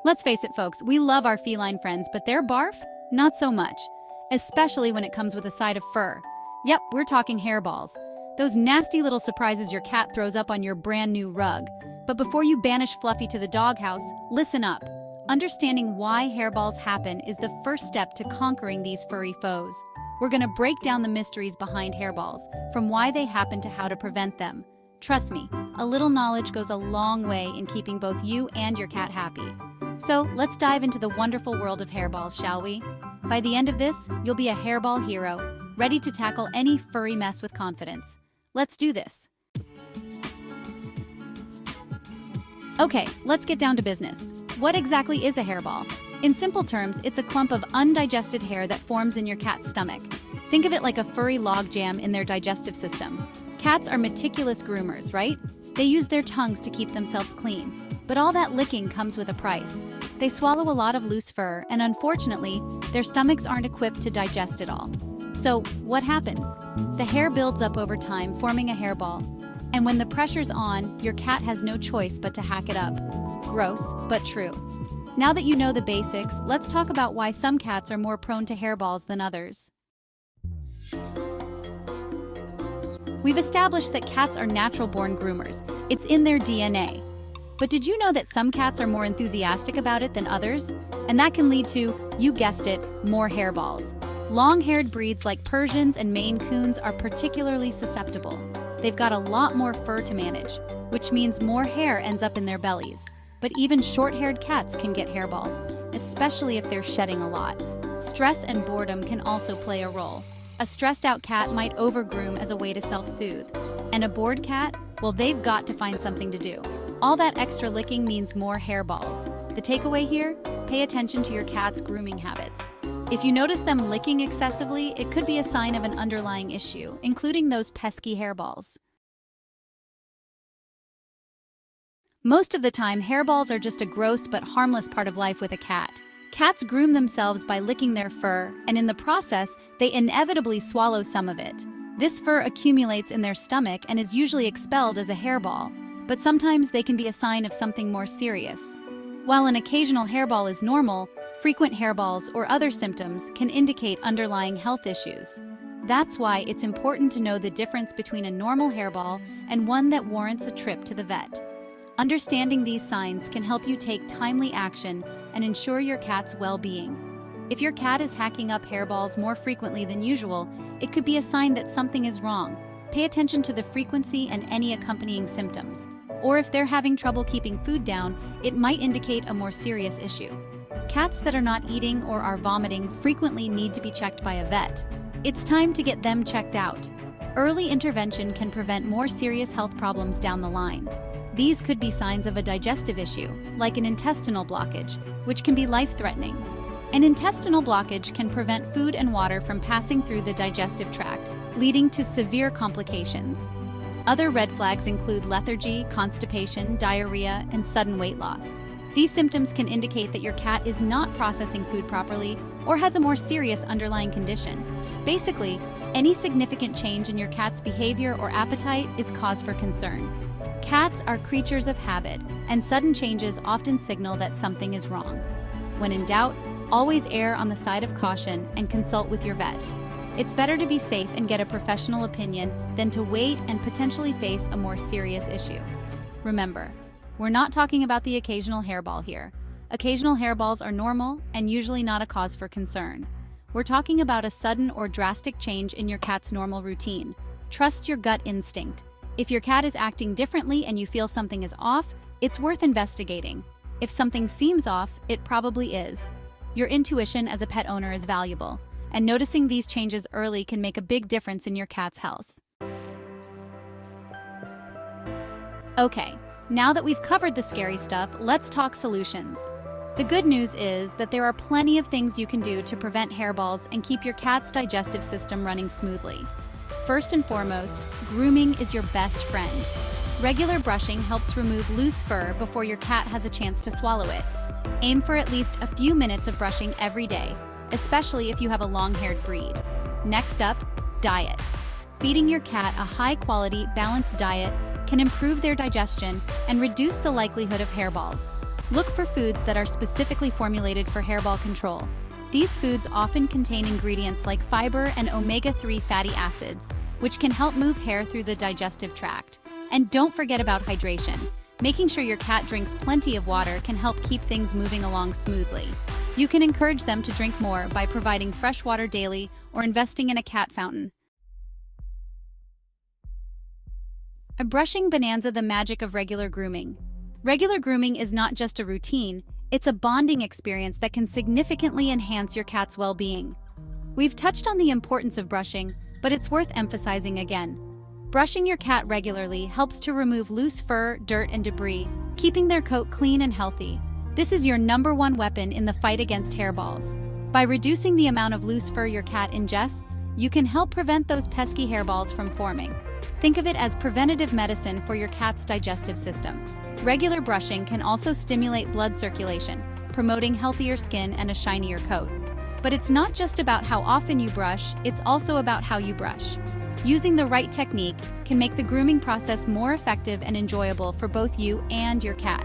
Let's face it, folks, we love our feline friends, but their barf? Not so much. Especially when it comes with a side of fur. Yep, we're talking hairballs. Those nasty little surprises your cat throws up on your brand new rug. But before you banish Fluffy to the doghouse, listen up. Understanding why hairballs happen is the first step to conquering these furry foes. We're going to break down the mysteries behind hairballs, from why they happen to how to prevent them. Trust me, a little knowledge goes a long way in keeping both you and your cat happy. So let's dive into the wonderful world of hairballs, shall we? By the end of this, you'll be a hairball hero, ready to tackle any furry mess with confidence. Let's do this. Okay, let's get down to business. What exactly is a hairball? In simple terms, it's a clump of undigested hair that forms in your cat's stomach. Think of it like a furry logjam in their digestive system. Cats are meticulous groomers, right? They use their tongues to keep themselves clean. But all that licking comes with a price. They swallow a lot of loose fur, and unfortunately, their stomachs aren't equipped to digest it all. So, what happens? The hair builds up over time, forming a hairball. And when the pressure's on, your cat has no choice but to hack it up. Gross, but true. Now that you know the basics, let's talk about why some cats are more prone to hairballs than others. We've established that cats are natural-born groomers. It's in their DNA. But did you know that some cats are more enthusiastic about it than others? And that can lead to, you guessed it, more hairballs. Long-haired breeds like Persians and Maine Coons are particularly susceptible. They've got a lot more fur to manage, which means more hair ends up in their bellies. But even short-haired cats can get hairballs, especially if they're shedding a lot. Stress and boredom can also play a role. A stressed-out cat might overgroom as a way to self-soothe. And a bored cat? Well, they've got to find something to do. All that extra licking means more hairballs. The takeaway here? Pay attention to your cat's grooming habits. If you notice them licking excessively, it could be a sign of an underlying issue, including those pesky hairballs. Most of the time, hairballs are just a gross but harmless part of life with a cat. Cats groom themselves by licking their fur, and in the process, they inevitably swallow some of it. This fur accumulates in their stomach and is usually expelled as a hairball, but sometimes they can be a sign of something more serious. While an occasional hairball is normal, frequent hairballs or other symptoms can indicate underlying health issues. That's why it's important to know the difference between a normal hairball and one that warrants a trip to the vet. Understanding these signs can help you take timely action and ensure your cat's well-being. If your cat is hacking up hairballs more frequently than usual, it could be a sign that something is wrong. Pay attention to the frequency and any accompanying symptoms. Or if they're having trouble keeping food down, it might indicate a more serious issue. Cats that are not eating or are vomiting frequently need to be checked by a vet. It's time to get them checked out. Early intervention can prevent more serious health problems down the line. These could be signs of a digestive issue, like an intestinal blockage, which can be life-threatening. An intestinal blockage can prevent food and water from passing through the digestive tract, leading to severe complications. Other red flags include lethargy, constipation, diarrhea, and sudden weight loss. These symptoms can indicate that your cat is not processing food properly or has a more serious underlying condition. Basically, any significant change in your cat's behavior or appetite is cause for concern. Cats are creatures of habit, and sudden changes often signal that something is wrong. When in doubt, always err on the side of caution and consult with your vet. It's better to be safe and get a professional opinion than to wait and potentially face a more serious issue. Remember, we're not talking about the occasional hairball here. Occasional hairballs are normal and usually not a cause for concern. We're talking about a sudden or drastic change in your cat's normal routine. Trust your gut instinct. If your cat is acting differently and you feel something is off, it's worth investigating. If something seems off, it probably is. Your intuition as a pet owner is valuable, and noticing these changes early can make a big difference in your cat's health. Okay, now that we've covered the scary stuff, let's talk solutions. The good news is that there are plenty of things you can do to prevent hairballs and keep your cat's digestive system running smoothly. First and foremost, grooming is your best friend. Regular brushing helps remove loose fur before your cat has a chance to swallow it. Aim for at least a few minutes of brushing every day, especially if you have a long-haired breed. Next up, diet. Feeding your cat a high-quality, balanced diet can improve their digestion and reduce the likelihood of hairballs. Look for foods that are specifically formulated for hairball control. These foods often contain ingredients like fiber and omega-3 fatty acids, which can help move hair through the digestive tract. And don't forget about hydration. Making sure your cat drinks plenty of water can help keep things moving along smoothly. You can encourage them to drink more by providing fresh water daily or investing in a cat fountain. A brushing bonanza: the magic of regular grooming. Regular grooming is not just a routine, it's a bonding experience that can significantly enhance your cat's well-being. We've touched on the importance of brushing, but it's worth emphasizing again. Brushing your cat regularly helps to remove loose fur, dirt, and debris, keeping their coat clean and healthy. This is your #1 weapon in the fight against hairballs. By reducing the amount of loose fur your cat ingests, you can help prevent those pesky hairballs from forming. Think of it as preventative medicine for your cat's digestive system. Regular brushing can also stimulate blood circulation, promoting healthier skin and a shinier coat. But it's not just about how often you brush, it's also about how you brush. Using the right technique can make the grooming process more effective and enjoyable for both you and your cat.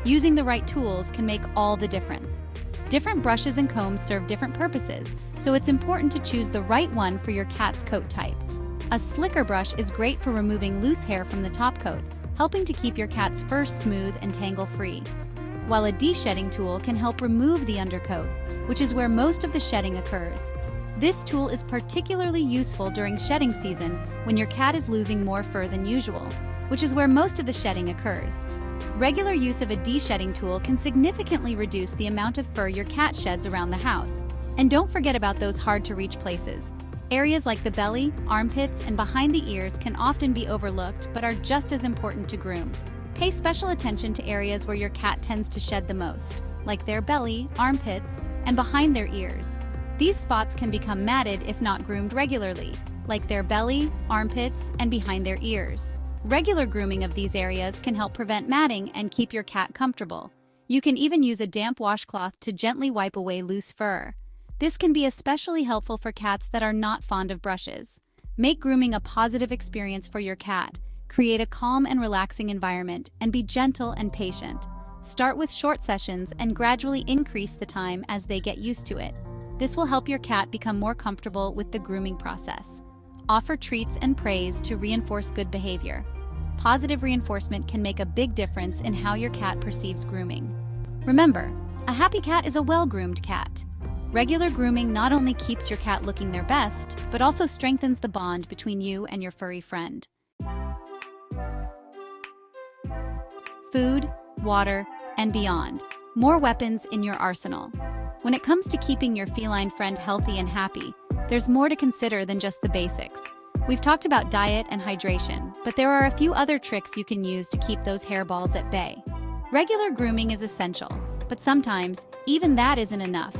Using the right tools can make all the difference. Different brushes and combs serve different purposes, so it's important to choose the right one for your cat's coat type. A slicker brush is great for removing loose hair from the top coat, helping to keep your cat's fur smooth and tangle-free. While a de-shedding tool can help remove the undercoat, which is where most of the shedding occurs. This tool is particularly useful during shedding season when your cat is losing more fur than usual, which is where most of the shedding occurs. Regular use of a de-shedding tool can significantly reduce the amount of fur your cat sheds around the house. And don't forget about those hard-to-reach places. Areas like the belly, armpits, and behind the ears can often be overlooked but are just as important to groom. Pay special attention to areas where your cat tends to shed the most, like their belly, armpits, and behind their ears. These spots can become matted if not groomed regularly, like their belly, armpits, and behind their ears. Regular grooming of these areas can help prevent matting and keep your cat comfortable. You can even use a damp washcloth to gently wipe away loose fur. This can be especially helpful for cats that are not fond of brushes. Make grooming a positive experience for your cat. Create a calm and relaxing environment, and be gentle and patient. Start with short sessions and gradually increase the time as they get used to it. This will help your cat become more comfortable with the grooming process. Offer treats and praise to reinforce good behavior. Positive reinforcement can make a big difference in how your cat perceives grooming. Remember, a happy cat is a well-groomed cat. Regular grooming not only keeps your cat looking their best, but also strengthens the bond between you and your furry friend. Food, water, and beyond. More weapons in your arsenal. When it comes to keeping your feline friend healthy and happy, there's more to consider than just the basics. We've talked about diet and hydration, but there are a few other tricks you can use to keep those hairballs at bay. Regular grooming is essential, but sometimes even that isn't enough.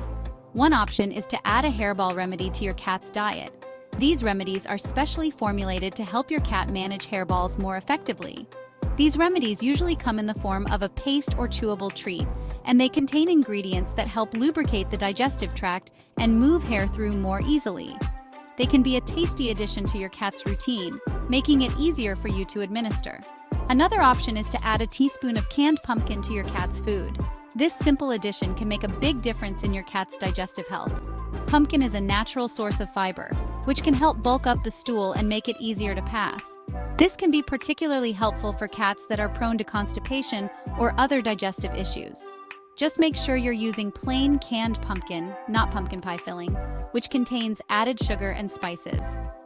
One option is to add a hairball remedy to your cat's diet. These remedies are specially formulated to help your cat manage hairballs more effectively. These remedies usually come in the form of a paste or chewable treat, and they contain ingredients that help lubricate the digestive tract and move hair through more easily. They can be a tasty addition to your cat's routine, making it easier for you to administer. Another option is to add a teaspoon of canned pumpkin to your cat's food. This simple addition can make a big difference in your cat's digestive health. Pumpkin is a natural source of fiber, which can help bulk up the stool and make it easier to pass. This can be particularly helpful for cats that are prone to constipation or other digestive issues. Just make sure you're using plain canned pumpkin, not pumpkin pie filling, which contains added sugar and spices.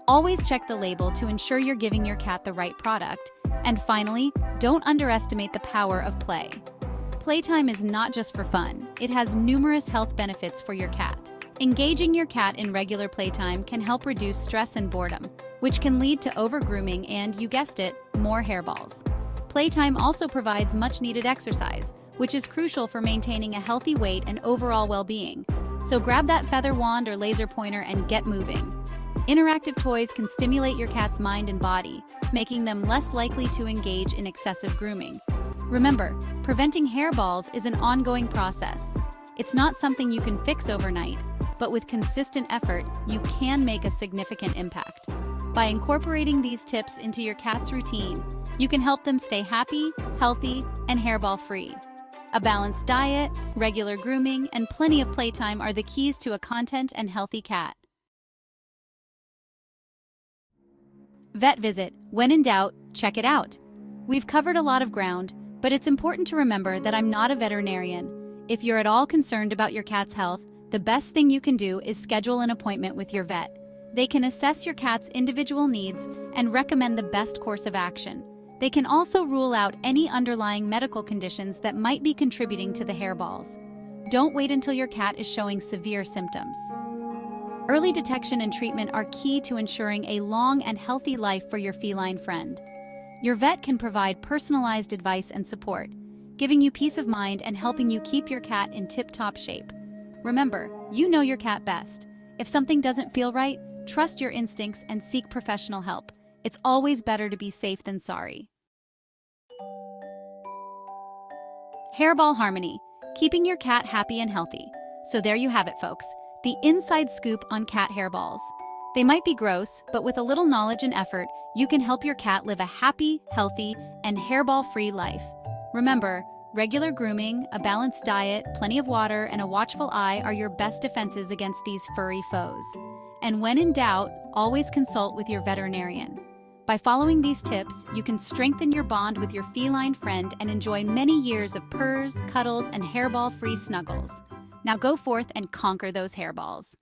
Always check the label to ensure you're giving your cat the right product. And finally, don't underestimate the power of play. Playtime is not just for fun, it has numerous health benefits for your cat. Engaging your cat in regular playtime can help reduce stress and boredom, which can lead to over-grooming and, you guessed it, more hairballs. Playtime also provides much-needed exercise, which is crucial for maintaining a healthy weight and overall well-being. So grab that feather wand or laser pointer and get moving. Interactive toys can stimulate your cat's mind and body, making them less likely to engage in excessive grooming. Remember, preventing hairballs is an ongoing process. It's not something you can fix overnight, but with consistent effort, you can make a significant impact. By incorporating these tips into your cat's routine, you can help them stay happy, healthy, and hairball-free. A balanced diet, regular grooming, and plenty of playtime are the keys to a content and healthy cat. Vet visit. When in doubt, check it out. We've covered a lot of ground, but it's important to remember that I'm not a veterinarian. If you're at all concerned about your cat's health, the best thing you can do is schedule an appointment with your vet. They can assess your cat's individual needs and recommend the best course of action. They can also rule out any underlying medical conditions that might be contributing to the hairballs. Don't wait until your cat is showing severe symptoms. Early detection and treatment are key to ensuring a long and healthy life for your feline friend. Your vet can provide personalized advice and support, giving you peace of mind and helping you keep your cat in tip-top shape. Remember, you know your cat best. If something doesn't feel right, trust your instincts and seek professional help. It's always better to be safe than sorry. Hairball harmony, keeping your cat happy and healthy. So there you have it, folks, the inside scoop on cat hairballs. They might be gross, but with a little knowledge and effort, you can help your cat live a happy, healthy, and hairball-free life. Remember, regular grooming, a balanced diet, plenty of water, and a watchful eye are your best defenses against these furry foes. And when in doubt, always consult with your veterinarian. By following these tips, you can strengthen your bond with your feline friend and enjoy many years of purrs, cuddles, and hairball-free snuggles. Now go forth and conquer those hairballs.